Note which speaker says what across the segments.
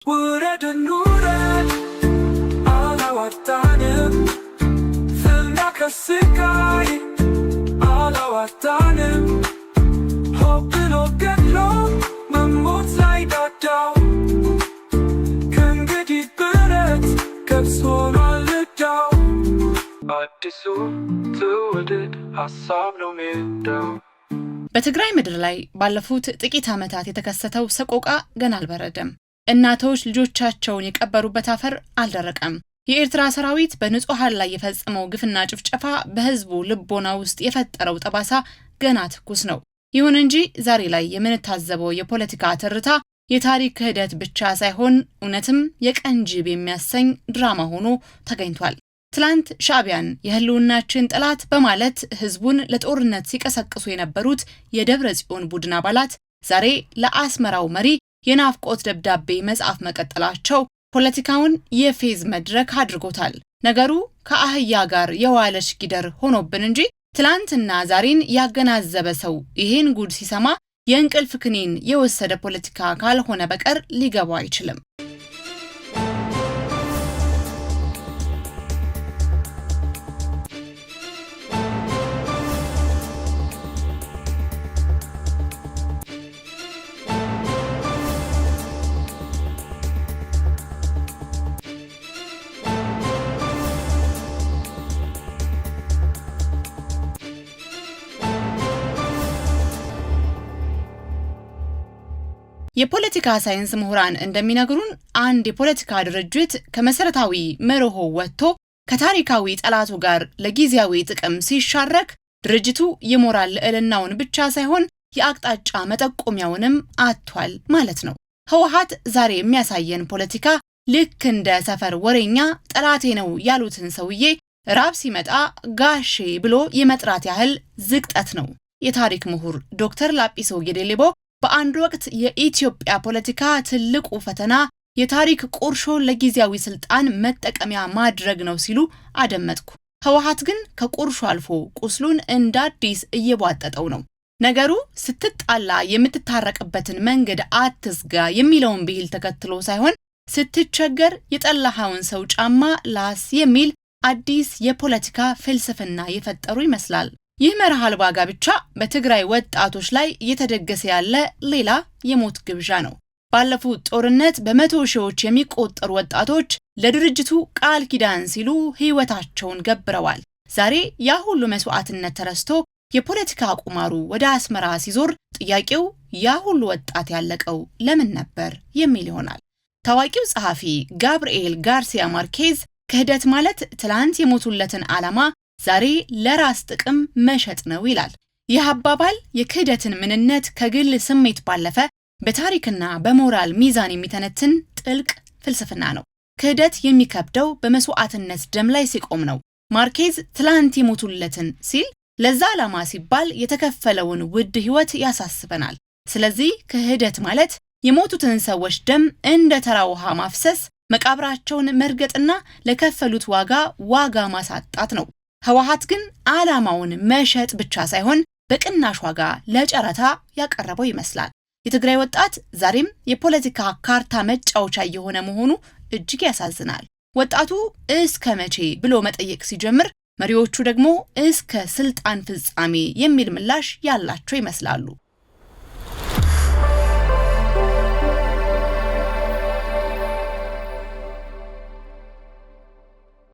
Speaker 1: ውረድ እንውረድ አላዋጣንም፣ ፍና ከስቃይ አላዋጣንም። ሆብሎ ገድሎ መሞት ላይ ዳዳው ከእንግዲህ ብረት ገብስ ሆኗል ዕዳው። አዲሱ ትውልድ ሀሳብ ነው ሜዳው።
Speaker 2: በትግራይ ምድር ላይ ባለፉት ጥቂት ዓመታት የተከሰተው ሰቆቃ ገና አልበረደም። እናቶች ልጆቻቸውን የቀበሩበት አፈር አልደረቀም። የኤርትራ ሰራዊት በንጹሃን ላይ የፈጸመው ግፍና ጭፍጨፋ በህዝቡ ልቦና ውስጥ የፈጠረው ጠባሳ ገና ትኩስ ነው። ይሁን እንጂ ዛሬ ላይ የምንታዘበው የፖለቲካ ትርታ የታሪክ ክህደት ብቻ ሳይሆን እውነትም የቀንጅብ የሚያሰኝ ድራማ ሆኖ ተገኝቷል። ትላንት ሻዕቢያን የህልውናችን ጠላት በማለት ህዝቡን ለጦርነት ሲቀሰቅሱ የነበሩት የደብረ ጽዮን ቡድን አባላት ዛሬ ለአስመራው መሪ የናፍቆት ደብዳቤ መጻፍ መቀጠላቸው ፖለቲካውን የፌዝ መድረክ አድርጎታል። ነገሩ ከአህያ ጋር የዋለች ጊደር ሆኖብን እንጂ ትላንትና ዛሬን ያገናዘበ ሰው ይሄን ጉድ ሲሰማ የእንቅልፍ ክኒን የወሰደ ፖለቲካ ካልሆነ በቀር ሊገባው አይችልም። የፖለቲካ ሳይንስ ምሁራን እንደሚነግሩን አንድ የፖለቲካ ድርጅት ከመሰረታዊ መርሆ ወጥቶ ከታሪካዊ ጠላቱ ጋር ለጊዜያዊ ጥቅም ሲሻረክ ድርጅቱ የሞራል ልዕልናውን ብቻ ሳይሆን የአቅጣጫ መጠቆሚያውንም አጥቷል ማለት ነው። ህወሓት ዛሬ የሚያሳየን ፖለቲካ ልክ እንደ ሰፈር ወሬኛ ጠላቴ ነው ያሉትን ሰውዬ ራብ ሲመጣ ጋሼ ብሎ የመጥራት ያህል ዝቅጠት ነው። የታሪክ ምሁር ዶክተር ላጲሶ ጌዴሌቦ በአንድ ወቅት የኢትዮጵያ ፖለቲካ ትልቁ ፈተና የታሪክ ቁርሾ ለጊዜያዊ ስልጣን መጠቀሚያ ማድረግ ነው ሲሉ አደመጥኩ። ህወሓት ግን ከቁርሾ አልፎ ቁስሉን እንደ አዲስ እየቧጠጠው ነው። ነገሩ ስትጣላ የምትታረቅበትን መንገድ አትዝጋ የሚለውን ብሂል ተከትሎ ሳይሆን ስትቸገር የጠላሃውን ሰው ጫማ ላስ የሚል አዲስ የፖለቲካ ፍልስፍና የፈጠሩ ይመስላል። ይህ መርህ አልባ ጋብቻ በትግራይ ወጣቶች ላይ እየተደገሰ ያለ ሌላ የሞት ግብዣ ነው። ባለፉት ጦርነት በመቶ ሺዎች የሚቆጠሩ ወጣቶች ለድርጅቱ ቃል ኪዳን ሲሉ ህይወታቸውን ገብረዋል። ዛሬ ያ ሁሉ መስዋዕትነት ተረስቶ የፖለቲካ ቁማሩ ወደ አስመራ ሲዞር ጥያቄው ያ ሁሉ ወጣት ያለቀው ለምን ነበር የሚል ይሆናል። ታዋቂው ጸሐፊ ጋብርኤል ጋርሲያ ማርኬዝ ክህደት ማለት ትላንት የሞቱለትን ዓላማ ዛሬ ለራስ ጥቅም መሸጥ ነው ይላል። ይህ አባባል የክህደትን ምንነት ከግል ስሜት ባለፈ በታሪክና በሞራል ሚዛን የሚተነትን ጥልቅ ፍልስፍና ነው። ክህደት የሚከብደው በመስዋዕትነት ደም ላይ ሲቆም ነው። ማርኬዝ ትላንት የሞቱለትን ሲል ለዛ ዓላማ ሲባል የተከፈለውን ውድ ህይወት ያሳስበናል። ስለዚህ ክህደት ማለት የሞቱትን ሰዎች ደም እንደ ተራ ውሃ ማፍሰስ፣ መቃብራቸውን መርገጥና ለከፈሉት ዋጋ ማሳጣት ነው። ህወሓት ግን ዓላማውን መሸጥ ብቻ ሳይሆን በቅናሽ ዋጋ ለጨረታ ያቀረበው ይመስላል። የትግራይ ወጣት ዛሬም የፖለቲካ ካርታ መጫወቻ የሆነ መሆኑ እጅግ ያሳዝናል። ወጣቱ እስከ መቼ ብሎ መጠየቅ ሲጀምር መሪዎቹ ደግሞ እስከ ስልጣን ፍጻሜ የሚል ምላሽ ያላቸው ይመስላሉ።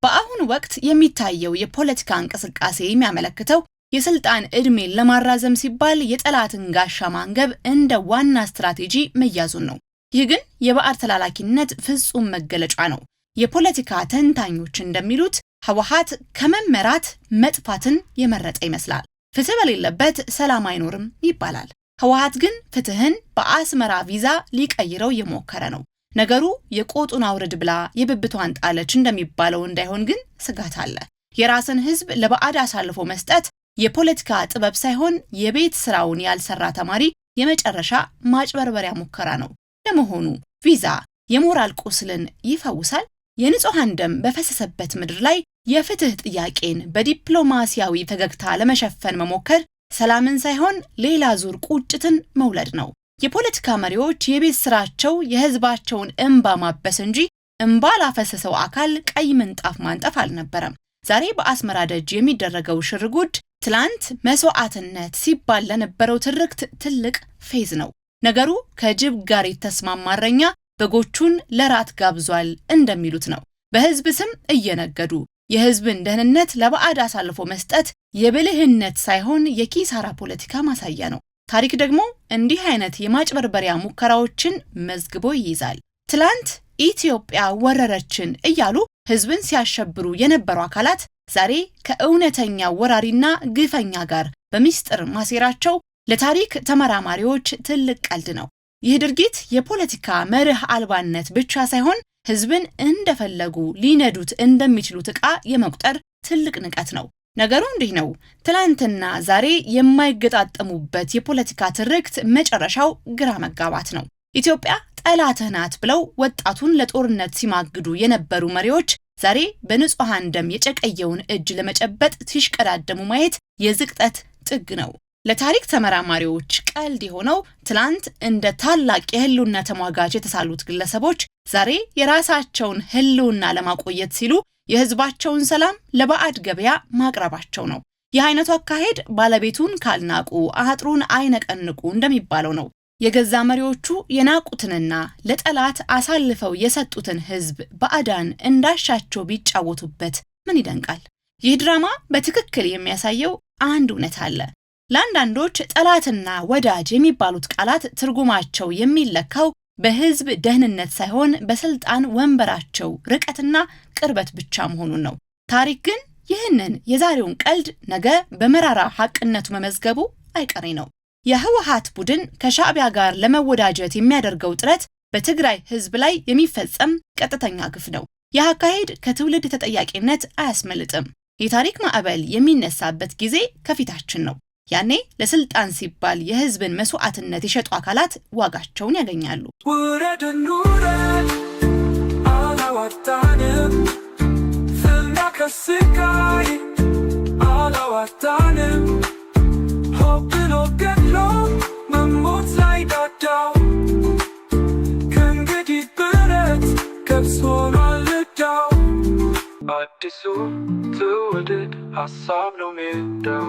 Speaker 2: በአሁኑ ወቅት የሚታየው የፖለቲካ እንቅስቃሴ የሚያመለክተው የስልጣን ዕድሜን ለማራዘም ሲባል የጠላትን ጋሻ ማንገብ እንደ ዋና ስትራቴጂ መያዙን ነው። ይህ ግን የባዕድ ተላላኪነት ፍጹም መገለጫ ነው። የፖለቲካ ተንታኞች እንደሚሉት ህወሓት ከመመራት መጥፋትን የመረጠ ይመስላል። ፍትህ በሌለበት ሰላም አይኖርም ይባላል። ህወሓት ግን ፍትህን በአስመራ ቪዛ ሊቀይረው እየሞከረ ነው። ነገሩ የቆጡን አውርድ ብላ የብብቷን ጣለች እንደሚባለው እንዳይሆን ግን ስጋት አለ። የራስን ህዝብ ለባዕድ አሳልፎ መስጠት የፖለቲካ ጥበብ ሳይሆን የቤት ስራውን ያልሰራ ተማሪ የመጨረሻ ማጭበርበሪያ ሙከራ ነው። ለመሆኑ ቪዛ የሞራል ቁስልን ይፈውሳል? የንጹሃን ደም በፈሰሰበት ምድር ላይ የፍትህ ጥያቄን በዲፕሎማሲያዊ ፈገግታ ለመሸፈን መሞከር ሰላምን ሳይሆን ሌላ ዙር ቁጭትን መውለድ ነው። የፖለቲካ መሪዎች የቤት ስራቸው የህዝባቸውን እንባ ማበስ እንጂ እንባ ላፈሰሰው አካል ቀይ ምንጣፍ ማንጠፍ አልነበረም። ዛሬ በአስመራ ደጅ የሚደረገው ሽርጉድ ትላንት መስዋዕትነት ሲባል ለነበረው ትርክት ትልቅ ፌዝ ነው። ነገሩ ከጅብ ጋር የተስማማ እረኛ በጎቹን ለራት ጋብዟል እንደሚሉት ነው። በህዝብ ስም እየነገዱ የህዝብን ደህንነት ለባዕድ አሳልፎ መስጠት የብልህነት ሳይሆን የኪሳራ ፖለቲካ ማሳያ ነው። ታሪክ ደግሞ እንዲህ አይነት የማጭበርበሪያ ሙከራዎችን መዝግቦ ይይዛል። ትላንት ኢትዮጵያ ወረረችን እያሉ ህዝብን ሲያሸብሩ የነበሩ አካላት ዛሬ ከእውነተኛ ወራሪና ግፈኛ ጋር በሚስጥር ማሴራቸው ለታሪክ ተመራማሪዎች ትልቅ ቀልድ ነው። ይህ ድርጊት የፖለቲካ መርህ አልባነት ብቻ ሳይሆን ህዝብን እንደፈለጉ ሊነዱት እንደሚችሉት ዕቃ የመቁጠር ትልቅ ንቀት ነው። ነገሩ እንዲህ ነው። ትላንትና ዛሬ የማይገጣጠሙበት የፖለቲካ ትርክት መጨረሻው ግራ መጋባት ነው። ኢትዮጵያ ጠላትህ ናት ብለው ወጣቱን ለጦርነት ሲማግዱ የነበሩ መሪዎች ዛሬ በንጹሃን ደም የጨቀየውን እጅ ለመጨበጥ ሲሽቀዳደሙ ማየት የዝቅጠት ጥግ ነው። ለታሪክ ተመራማሪዎች ቀልድ የሆነው ትላንት እንደ ታላቅ የህልውና ተሟጋች የተሳሉት ግለሰቦች ዛሬ የራሳቸውን ህልውና ለማቆየት ሲሉ የህዝባቸውን ሰላም ለባዕድ ገበያ ማቅረባቸው ነው። ይህ አይነቱ አካሄድ ባለቤቱን ካልናቁ አጥሩን አይነቀንቁ እንደሚባለው ነው። የገዛ መሪዎቹ የናቁትንና ለጠላት አሳልፈው የሰጡትን ህዝብ ባዕዳን እንዳሻቸው ቢጫወቱበት ምን ይደንቃል? ይህ ድራማ በትክክል የሚያሳየው አንድ እውነት አለ። ለአንዳንዶች ጠላትና ወዳጅ የሚባሉት ቃላት ትርጉማቸው የሚለካው በህዝብ ደህንነት ሳይሆን በስልጣን ወንበራቸው ርቀትና ቅርበት ብቻ መሆኑን ነው። ታሪክ ግን ይህንን የዛሬውን ቀልድ ነገ በመራራ ሐቅነቱ መመዝገቡ አይቀሬ ነው። የህወሓት ቡድን ከሻዕቢያ ጋር ለመወዳጀት የሚያደርገው ጥረት በትግራይ ህዝብ ላይ የሚፈጸም ቀጥተኛ ግፍ ነው። ይህ አካሄድ ከትውልድ ተጠያቂነት አያስመልጥም። የታሪክ ማዕበል የሚነሳበት ጊዜ ከፊታችን ነው። ያኔ ለስልጣን ሲባል የህዝብን መስዋዕትነት የሸጡ አካላት ዋጋቸውን ያገኛሉ።
Speaker 1: ውረድን ውረድ አላዋጣንም፣ ፍና ከስቃይ አላዋጣንም፣ ሆብሎ ገድሎ መሞት ላይ ዳዳው ከእንግዲህ ብረት ገብስ ሆኗል ዕዳው። አዲሱ ትውልድ ሀሳብ ነው ሜዳው።